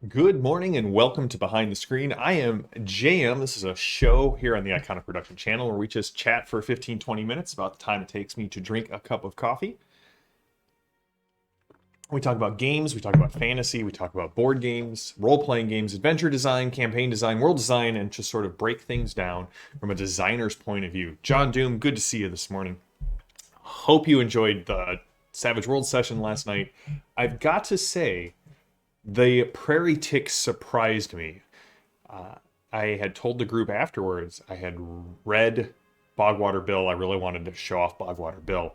Good morning and welcome to Behind the Screen. I am JM. This is a show here on the Iconic Production channel where we just chat for 15-20 minutes about the time it takes me to drink a cup of coffee. We talk about games, we talk about fantasy, we talk about board games, role-playing games, adventure design, campaign design, world design, and just sort of break things down from a designer's point of view. John Doom, good to see you this morning. Hope you enjoyed the Savage World session last night. I've got to say, the prairie tick surprised me. I had told the group afterwards I had read Bogwater Bill. I really wanted to show off Bogwater Bill.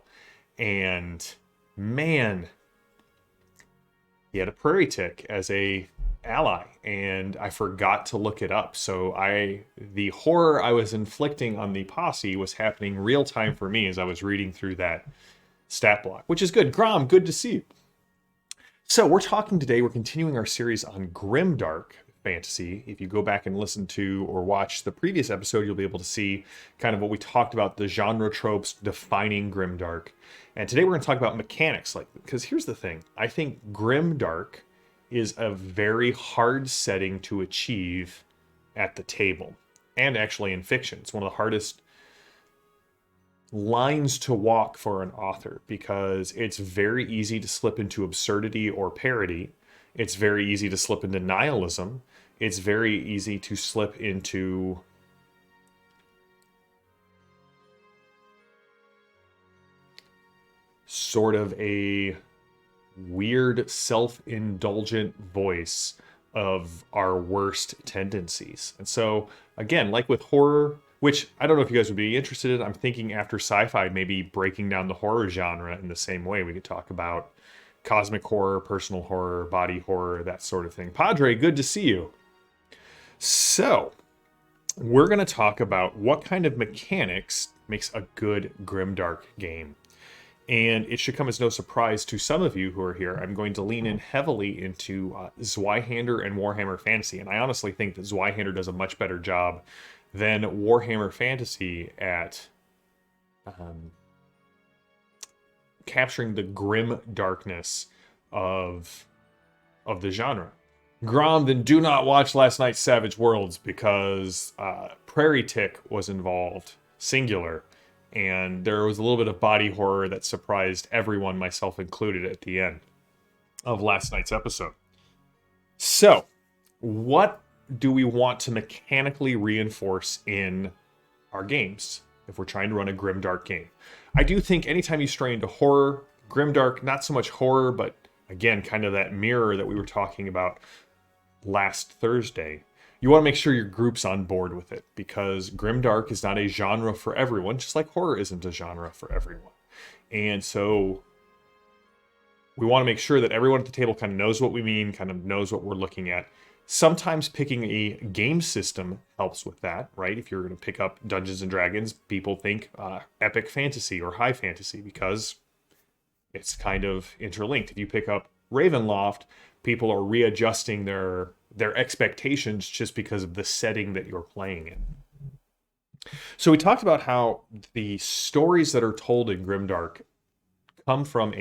And man, he had a prairie tick as a ally, and I forgot to look it up. So the horror I was inflicting on the posse was happening real time for me as I was reading through that stat block, which is good. Grom, good to see you. So we're continuing our series on Grimdark fantasy. If you go back and listen to or watch the previous episode, you'll be able to see kind of what we talked about, the genre tropes defining Grimdark. And today we're going to talk about mechanics, because here's the thing. I think Grimdark is a very hard setting to achieve at the table, and actually in fiction. It's one of the hardest lines to walk for an author because it's very easy to slip into absurdity or parody. It's very easy to slip into nihilism. It's very easy to slip into sort of a weird self-indulgent voice of our worst tendencies. And so, again, like with horror, which I don't know if you guys would be interested in. I'm thinking after sci-fi, maybe breaking down the horror genre in the same way. We could talk about cosmic horror, personal horror, body horror, that sort of thing. Padre, good to see you. So, we're going to talk about what kind of mechanics makes a good Grimdark game. And it should come as no surprise to some of you who are here. I'm going to lean in heavily into Zweihander and Warhammer Fantasy. And I honestly think that Zweihander does a much better job than Warhammer Fantasy at capturing the grim darkness of the genre. Grom, then do not watch last night's Savage Worlds because Prairie Tick was involved, singular, and there was a little bit of body horror that surprised everyone, myself included, at the end of last night's episode. So, what do we want to mechanically reinforce in our games if we're trying to run a Grimdark game? I do think anytime you stray into horror, Grimdark, not so much horror, but again, kind of that mirror that we were talking about last Thursday, you want to make sure your group's on board with it, because Grimdark is not a genre for everyone, just like horror isn't a genre for everyone. And so we want to make sure that everyone at the table kind of knows what we mean, kind of knows what we're looking at. Sometimes picking a game system helps with that, right? If you're going to pick up Dungeons and Dragons, people think epic fantasy or high fantasy because it's kind of interlinked. If you pick up Ravenloft, people are readjusting their expectations just because of the setting that you're playing in. So we talked about how the stories that are told in Grimdark come from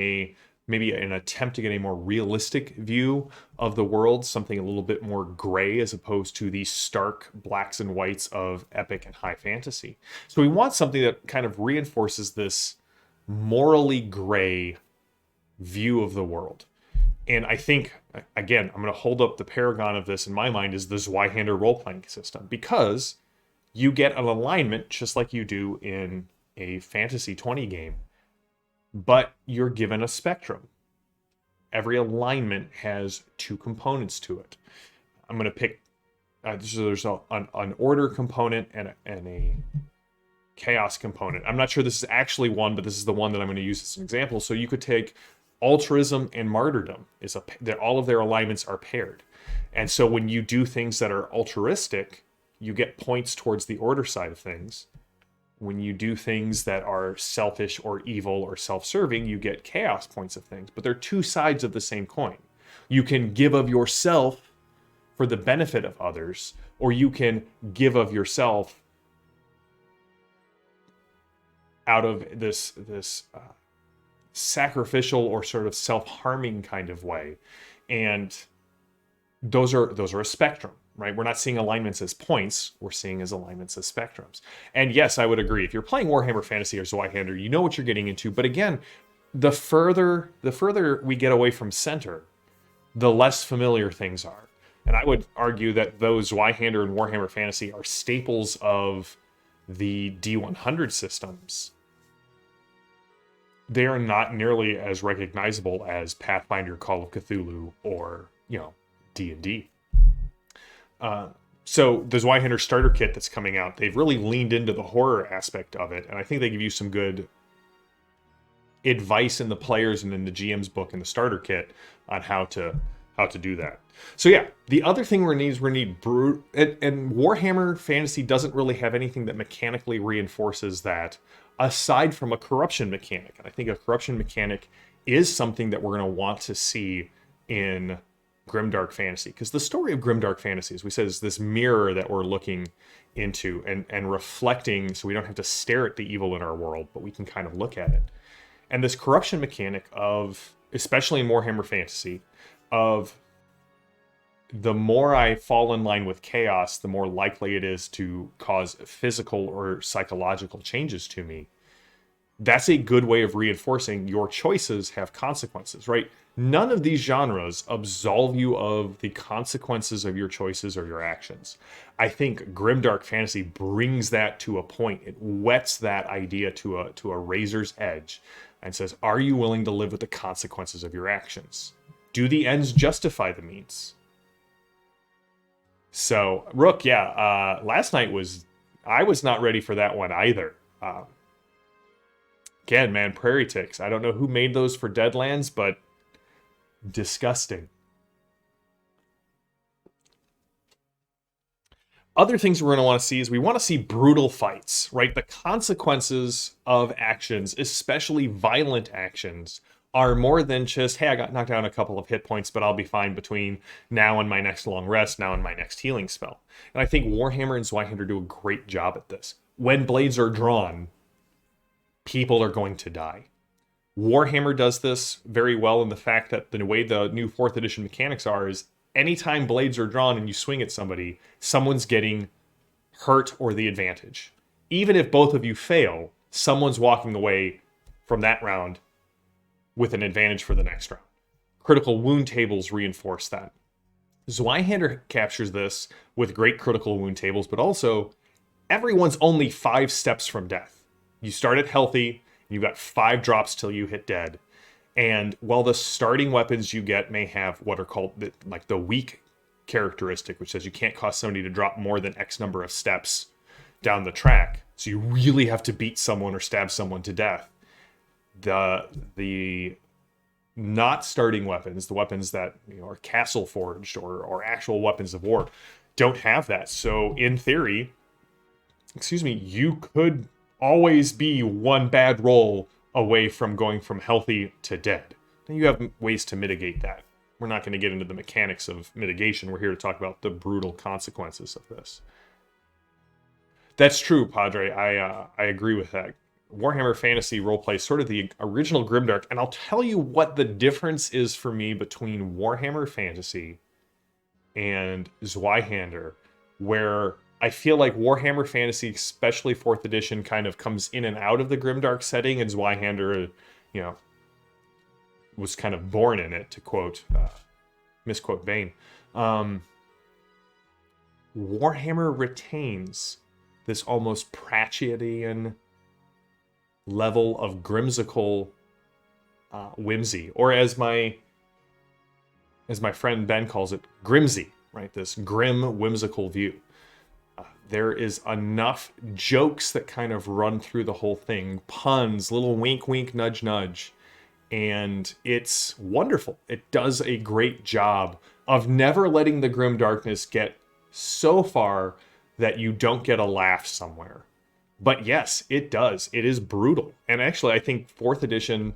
maybe an attempt to get a more realistic view of the world, something a little bit more gray as opposed to the stark blacks and whites of epic and high fantasy. So we want something that kind of reinforces this morally gray view of the world. And I think, again, I'm going to hold up the paragon of this in my mind is the Zweihander role-playing system, because you get an alignment just like you do in a Fantasy 20 game, but you're given a spectrum. Every alignment has two components to it. I'm going to pick, so there's an order component and a chaos component. I'm not sure this is actually one, but this is the one that I'm going to use as an example. So you could take altruism and martyrdom. All of their alignments are paired. And so when you do things that are altruistic, you get points towards the order side of things. When you do things that are selfish or evil or self-serving, you get chaos points of things. But they're two sides of the same coin. You can give of yourself for the benefit of others, or you can give of yourself out of this sacrificial or sort of self-harming kind of way. And those are a spectrum, right? We're not seeing alignments as points, we're seeing as alignments as spectrums. And yes, I would agree. If you're playing Warhammer Fantasy or Zweihander, you know what you're getting into. But again, the further we get away from center, the less familiar things are. And I would argue that those Zweihander and Warhammer Fantasy are staples of the D100 systems. They are not nearly as recognizable as Pathfinder, Call of Cthulhu, or, D&D. So the Zweihander starter kit that's coming out, they've really leaned into the horror aspect of it, and I think they give you some good advice in the players and in the GM's book in the starter kit on how to do that. So yeah, the other thing we need and Warhammer Fantasy doesn't really have anything that mechanically reinforces that aside from a corruption mechanic. And I think a corruption mechanic is something that we're going to want to see in Grimdark Fantasy, because the story of Grimdark Fantasy, as we said, is this mirror that we're looking into and reflecting, so we don't have to stare at the evil in our world, but we can kind of look at it. And this corruption mechanic of, especially in Warhammer Fantasy, of the more I fall in line with chaos, the more likely it is to cause physical or psychological changes to me. That's a good way of reinforcing your choices have consequences, right? None of these genres absolve you of the consequences of your choices or your actions. I think Grimdark Fantasy brings that to a point. It whets that idea to a razor's edge and says, are you willing to live with the consequences of your actions? Do the ends justify the means? So, Rook, last night I was not ready for that one either. Again, man, prairie ticks. I don't know who made those for Deadlands, but disgusting. Other things we're going to want to see is we want to see brutal fights, right? The consequences of actions, especially violent actions, are more than just, hey, I got knocked down a couple of hit points, but I'll be fine between now and my next long rest, now and my next healing spell. And I think Warhammer and Zweihander do a great job at this. When blades are drawn, people are going to die. Warhammer does this very well in the fact that the way the new 4th edition mechanics are is anytime blades are drawn and you swing at somebody, someone's getting hurt or the advantage. Even if both of you fail, someone's walking away from that round with an advantage for the next round. Critical wound tables reinforce that. Zweihander captures this with great critical wound tables, but also everyone's only 5 steps from death. You start at healthy, you've got 5 drops till you hit dead. And while the starting weapons you get may have what are called the weak characteristic, which says you can't cause somebody to drop more than X number of steps down the track, so you really have to beat someone or stab someone to death. The not starting weapons, the weapons that are castle forged or actual weapons of war, don't have that. So in theory, you could always be one bad roll away from going from healthy to dead. And you have ways to mitigate that. We're not going to get into the mechanics of mitigation. We're here to talk about the brutal consequences of this. That's true, Padre. I agree with that. Warhammer Fantasy roleplay is sort of the original Grimdark, and I'll tell you what the difference is for me between Warhammer Fantasy and Zweihander, where I feel like Warhammer Fantasy, especially 4th edition, kind of comes in and out of the Grimdark setting, and Zweihander, was kind of born in it, to misquote Vane. Warhammer retains this almost Pratchettian level of grimsical whimsy, or as my friend Ben calls it, grimsy, right? This grim, whimsical view. There is enough jokes that kind of run through the whole thing, puns, little wink, wink, nudge, nudge, and it's wonderful. It does a great job of never letting the grim darkness get so far that you don't get a laugh somewhere. But yes, it does. It is brutal. And actually, I think 4th edition,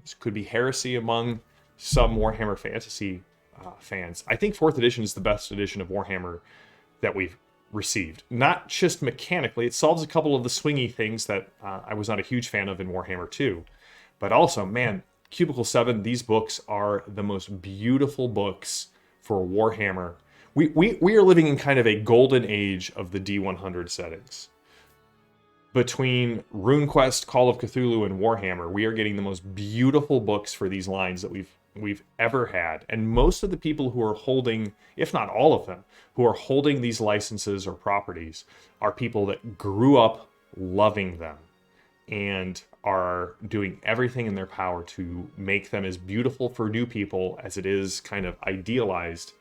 this could be heresy among some Warhammer Fantasy fans. I think 4th edition is the best edition of Warhammer that we've received. Not just mechanically. It solves a couple of the swingy things that I was not a huge fan of in Warhammer 2. But also, man, Cubicle 7, these books are the most beautiful books for Warhammer. We are living in kind of a golden age of the D100 settings. Between RuneQuest, Call of Cthulhu, and Warhammer, we are getting the most beautiful books for these lines that we've ever had. And most of the people who are holding, if not all of them, who are holding these licenses or properties are people that grew up loving them and are doing everything in their power to make them as beautiful for new people as it is kind of idealized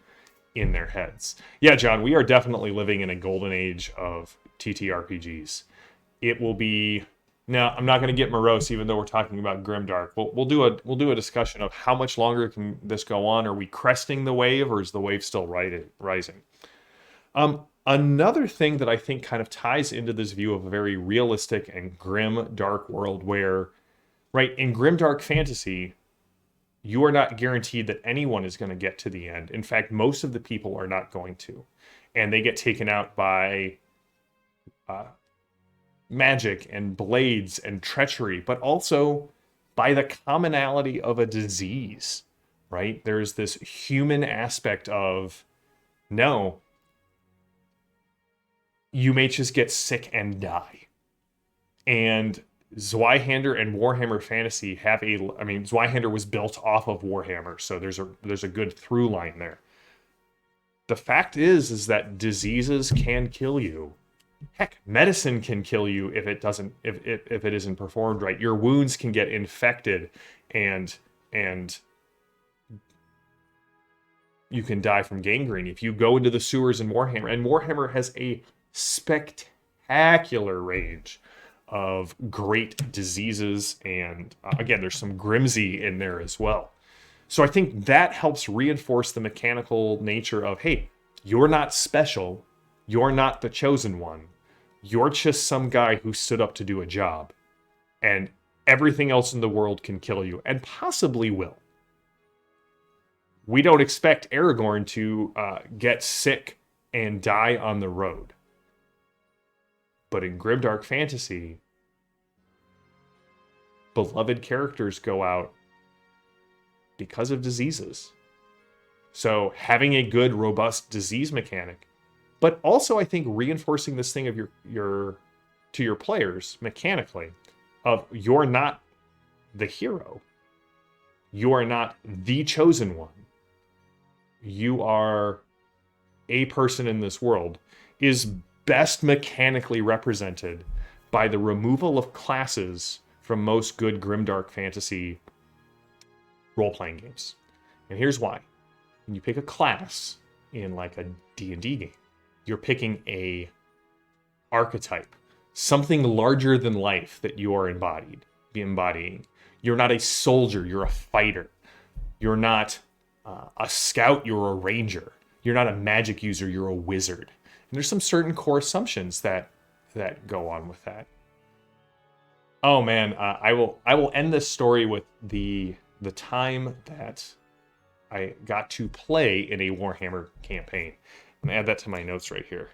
in their heads. Yeah, John, we are definitely living in a golden age of TTRPGs. It will be... Now, I'm not going to get morose, even though we're talking about Grimdark. We'll do a discussion of how much longer can this go on. Are we cresting the wave, or is the wave still rising? Another thing that I think kind of ties into this view of a very realistic and grim, dark world where, right, in grimdark fantasy, you are not guaranteed that anyone is going to get to the end. In fact, most of the people are not going to. And they get taken out by magic and blades and treachery, but also by the commonality of a disease, right? There's this human aspect of, no, you may just get sick and die. And Zweihander and Warhammer Fantasy have Zweihander was built off of Warhammer, so there's a good through line there. The fact is that diseases can kill you. Heck, medicine can kill you if it isn't performed right. Your wounds can get infected and you can die from gangrene if you go into the sewers in Warhammer. And Warhammer has a spectacular range of great diseases, and again, there's some Grimsy in there as well. So I think that helps reinforce the mechanical nature of, hey, you're not special, you're not the chosen one, you're just some guy who stood up to do a job, and everything else in the world can kill you, and possibly will. We don't expect Aragorn to get sick and die on the road. But in grimdark fantasy, beloved characters go out because of diseases. So having a good, robust disease mechanic, but also I think reinforcing this thing of to your players mechanically of you're not the hero. You are not the chosen one. You are a person in this world is best mechanically represented by the removal of classes from most good grimdark fantasy role-playing games. And here's why. When you pick a class in like a D&D game, you're picking a archetype, something larger than life that you are embodying. You're not a soldier, you're a fighter. You're not a scout, you're a ranger. You're not a magic user, you're a wizard. And there's some certain core assumptions that go on with that. Oh man, I will end this story with the time that I got to play in a Warhammer campaign. I'm gonna add that to my notes right here.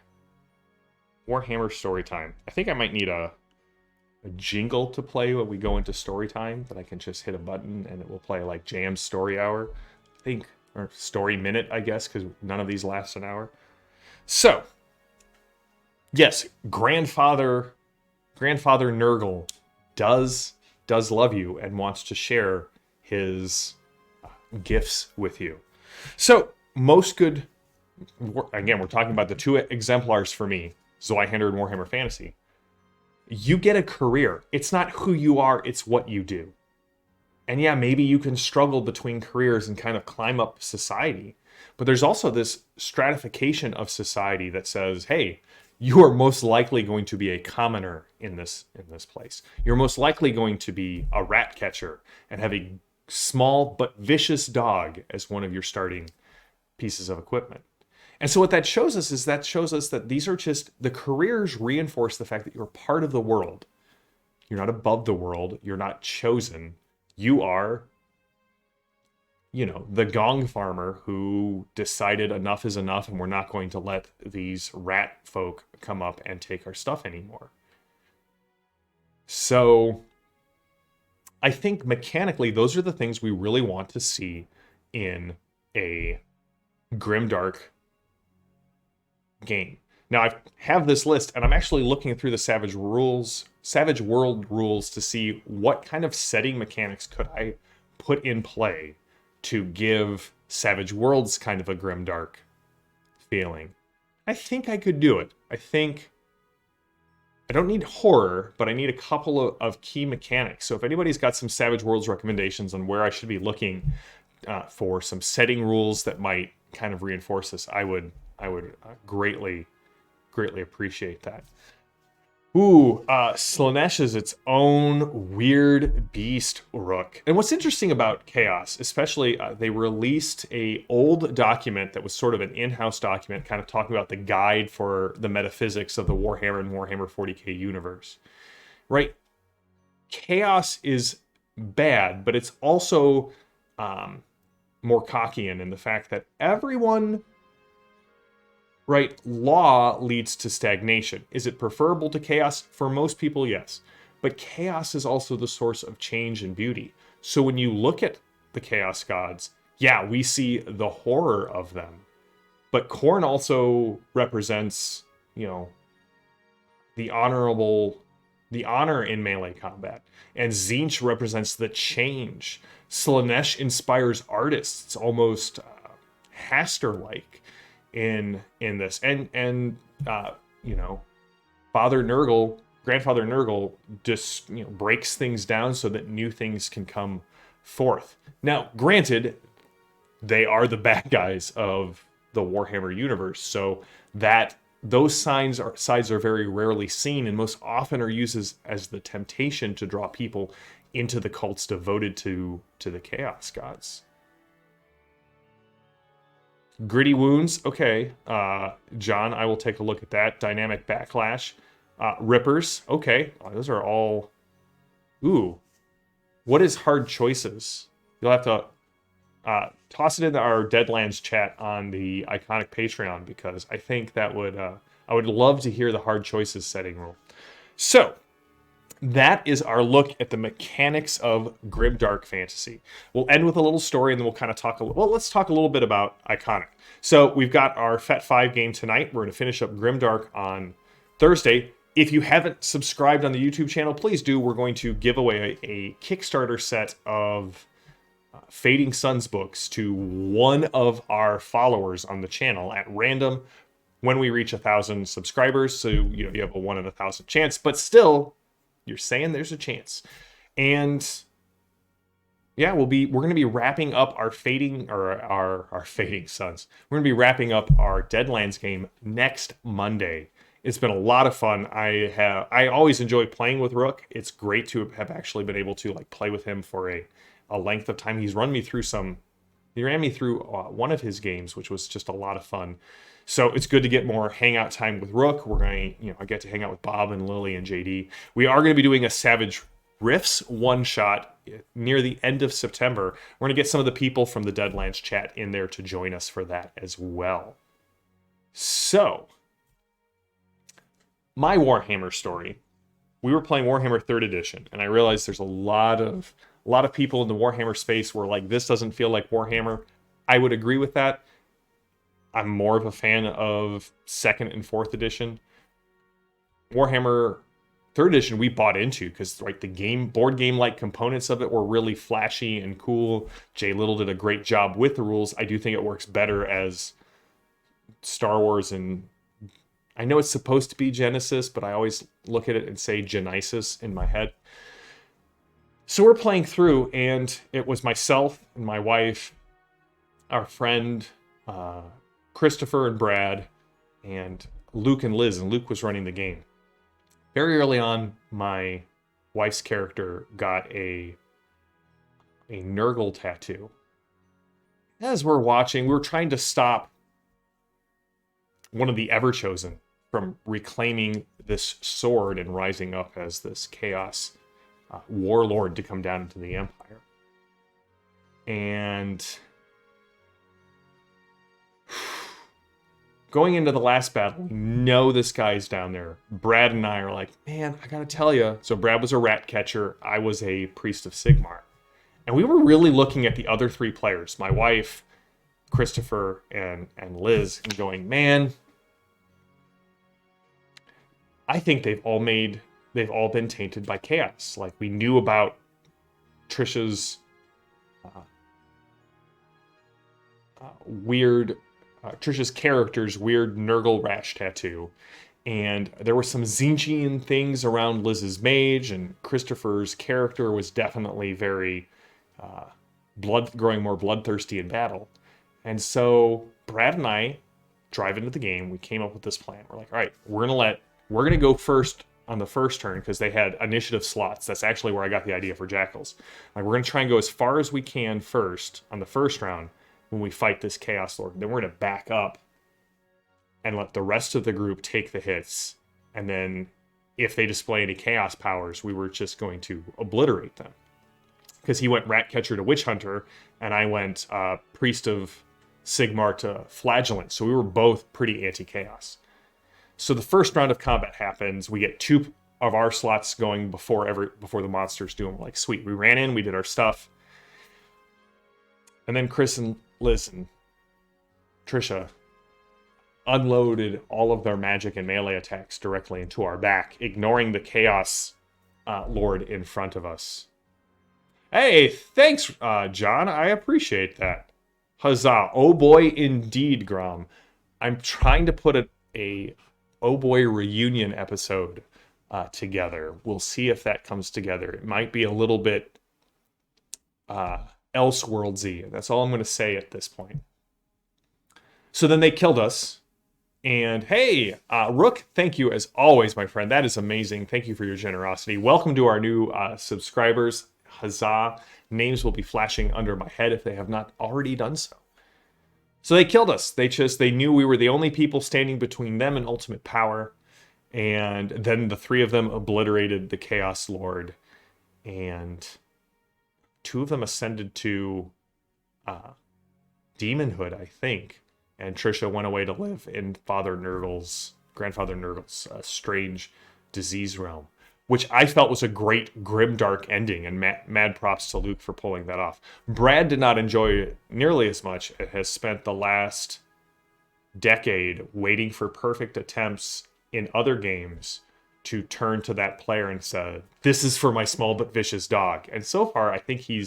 Warhammer story time. I think I might need a jingle to play when we go into story time that I can just hit a button and it will play like Jam's Story Hour, I think, or Story Minute, I guess, because none of these last an hour. So, yes, Grandfather Nurgle does love you and wants to share his gifts with you. So, most good, again, we're talking about the two exemplars for me, Zweihander and Warhammer Fantasy. You get a career. It's not who you are, it's what you do. And yeah, maybe you can struggle between careers and kind of climb up society. But there's also this stratification of society that says, hey, you are most likely going to be a commoner in this place. You're most likely going to be a rat catcher and have a small but vicious dog as one of your starting pieces of equipment. And so what that shows us is that these are just, the careers reinforce the fact that you're part of the world. You're not above the world. You're not chosen. You are, the gong farmer who decided enough is enough and we're not going to let these rat folk come up and take our stuff anymore. So I think mechanically, those are the things we really want to see in a Grimdark game. Now I have this list, and I'm actually looking through the Savage World rules to see what kind of setting mechanics could I put in play to give Savage Worlds kind of a Grimdark feeling. I think I could do it. I think I don't need horror, but I need a couple of key mechanics. So if anybody's got some Savage Worlds recommendations on where I should be looking for some setting rules that might kind of reinforce this, I would greatly appreciate that. Ooh, Slaanesh is its own weird beast rook. And what's interesting about Chaos, especially they released a old document that was sort of an in-house document kind of talking about the guide for the metaphysics of the Warhammer and Warhammer 40k universe. Right? Chaos is bad, but it's also more Cockian in the fact that everyone... Right, law leads to stagnation. Is it preferable to chaos? For most people, yes. But chaos is also the source of change and beauty. So when you look at the chaos gods, yeah, we see the horror of them. But Khorne also represents, the honor in melee combat. And Tzeentch represents the change. Slaanesh inspires artists. It's almost Haster-like in this, and grandfather Nurgle just breaks things down so that new things can come forth. Now granted, they are the bad guys of the Warhammer universe, so that those sides are very rarely seen, and most often are used as the temptation to draw people into the cults devoted to the chaos gods. Gritty Wounds, okay. John, I will take a look at that. Dynamic Backlash. Rippers, okay. Those are all... Ooh. What is Hard Choices? You'll have to toss it in our Deadlands chat on the Iconic Patreon, because I think that would... I would love to hear the Hard Choices setting rule. So, that is our look at the mechanics of Grimdark fantasy. We'll end with a little story, and then we'll kind of talk let's talk a little bit about Iconic. So we've got our FET 5 game tonight. We're going to finish up Grimdark on Thursday. If you haven't subscribed on the YouTube channel, please do. We're going to give away a Kickstarter set of Fading Suns books to one of our followers on the channel at random when we reach 1,000 subscribers. So you have a 1 in 1,000 chance, but still... You're saying there's a chance. And yeah, we're going to be wrapping up our Fading Suns. We're going to be wrapping up our Deadlands game next Monday. It's been a lot of fun. I always enjoy playing with Rook. It's great to have actually been able to play with him for a length of time. He ran me through one of his games, which was just a lot of fun. So it's good to get more hangout time with Rook. We're going to, I get to hang out with Bob and Lily and JD. We are going to be doing a Savage Rifts one-shot near the end of September. We're going to get some of the people from the Deadlands chat in there to join us for that as well. So, my Warhammer story. We were playing Warhammer 3rd Edition, and I realized there's a lot of people in the Warhammer space where this doesn't feel like Warhammer. I would agree with that. I'm more of a fan of 2nd and 4th edition. Warhammer 3rd edition we bought into because the board game like components of it were really flashy and cool. Jay Little did a great job with the rules. I do think it works better as Star Wars, and I know it's supposed to be Genesis, but I always look at it and say Genesis in my head. So we're playing through, and it was myself and my wife, our friend Christopher and Brad, and Luke and Liz, and Luke was running the game. Very early on, my wife's character got a Nurgle tattoo. As we're watching, we were trying to stop one of the Everchosen from reclaiming this sword and rising up as this chaos warlord to come down into the Empire. And going into the last battle, we know this guy's down there. Brad and I are like, man, I gotta tell you. So Brad was a rat catcher. I was a priest of Sigmar. And we were really looking at the other three players. My wife Christopher and Liz and going, man, I think they've all been tainted by chaos. Like, we knew about Trisha's Trisha's character's weird Nurgle rash tattoo. And there were some Zinchian things around Liz's mage, and Christopher's character was definitely very growing more bloodthirsty in battle. And so Brad and I drive into the game. We came up with this plan. We're like, all right, we're gonna go first on the first turn because they had initiative slots. That's actually where I got the idea for Jackals. Like, we're gonna try and go as far as we can first on the first round when we fight this Chaos Lord. Then we're gonna back up and let the rest of the group take the hits. And then if they display any chaos powers, we were just going to obliterate them. Because he went Ratcatcher to Witch Hunter, and I went Priest of Sigmar to Flagellant. So we were both pretty anti-chaos. So the first round of combat happens. We get 2 of our slots going before the monsters do them. We're like, sweet. We ran in, we did our stuff. And then Chris and Liz and Trisha unloaded all of their magic and melee attacks directly into our back, ignoring the Chaos Lord in front of us. Hey, thanks, John. I appreciate that. Huzzah. Oh boy, indeed, Grom. I'm trying to put a Oh Boy reunion episode together. We'll see if that comes together. It might be a little bit Elseworldsy. That's all I'm going to say at this point. So then they killed us. And hey, Rook, thank you as always, my friend. That is amazing. Thank you for your generosity. Welcome to our new subscribers. Huzzah. Names will be flashing under my head if they have not already done so. So they killed us. They knew we were the only people standing between them and ultimate power. And then the 3 of them obliterated the Chaos Lord. And 2 of them ascended to demonhood, I think. And Trisha went away to live in Grandfather Nurgle's strange disease realm, which I felt was a great Grimdark ending, and mad props to Luke for pulling that off. Brad did not enjoy it nearly as much. It has spent the last decade waiting for perfect attempts in other games to turn to that player and say, this is for my small but vicious dog. And so far, I think he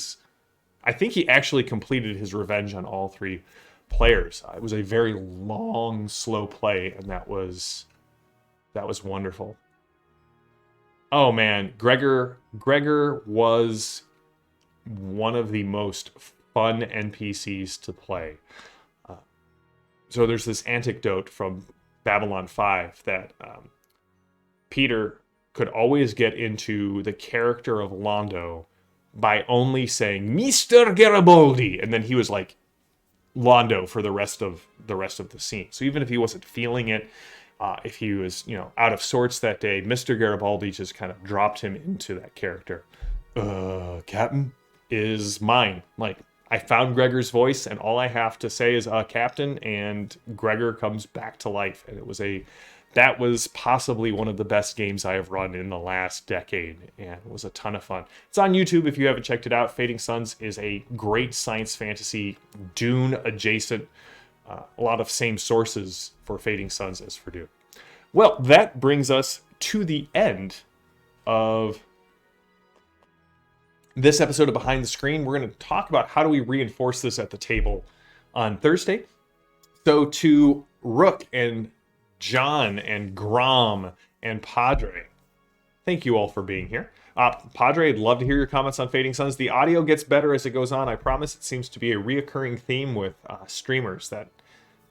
actually completed his revenge on all 3 players. It was a very long, slow play, and that was wonderful. Oh man, Gregor was one of the most fun NPCs to play. So there's this anecdote from Babylon 5 that Peter could always get into the character of Londo by only saying Mr. Garibaldi, and then he was like Londo for the rest of the scene. So even if he wasn't feeling it, if he was, out of sorts that day, Mr. Garibaldi just kind of dropped him into that character. Captain is mine. Like, I found Gregor's voice, and all I have to say is, Captain, and Gregor comes back to life. And that was possibly one of the best games I have run in the last decade, and it was a ton of fun. It's on YouTube if you haven't checked it out. Fading Suns is a great science fantasy, Dune adjacent, a lot of same sources for Fading Suns as for Dune. Well, that brings us to the end of this episode of Behind the Screen. We're going to talk about how do we reinforce this at the table on Thursday. So to Rook and John and Grom and Padre, thank you all for being here. Padre, I'd love to hear your comments on Fading Suns. The audio gets better as it goes on. I promise. It seems to be a reoccurring theme with streamers that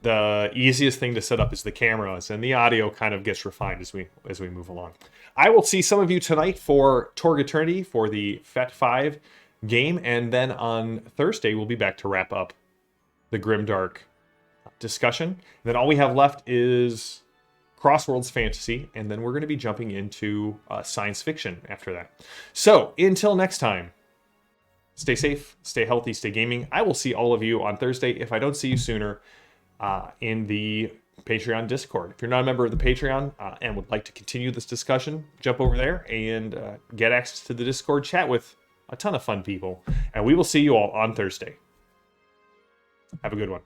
the easiest thing to set up is the cameras, and the audio kind of gets refined as we move along. I will see some of you tonight for Torg Eternity for the FET 5 game, and then on Thursday we'll be back to wrap up the Grimdark discussion. And then all we have left is Crossworlds Fantasy, and then we're going to be jumping into science fiction after that. So until next time, stay safe, stay healthy, stay gaming. I will see all of you on Thursday. If I don't see you sooner, in the Patreon Discord. If you're not a member of the Patreon and would like to continue this discussion, jump over there and get access to the Discord, chat with a ton of fun people. And we will see you all on Thursday. Have a good one.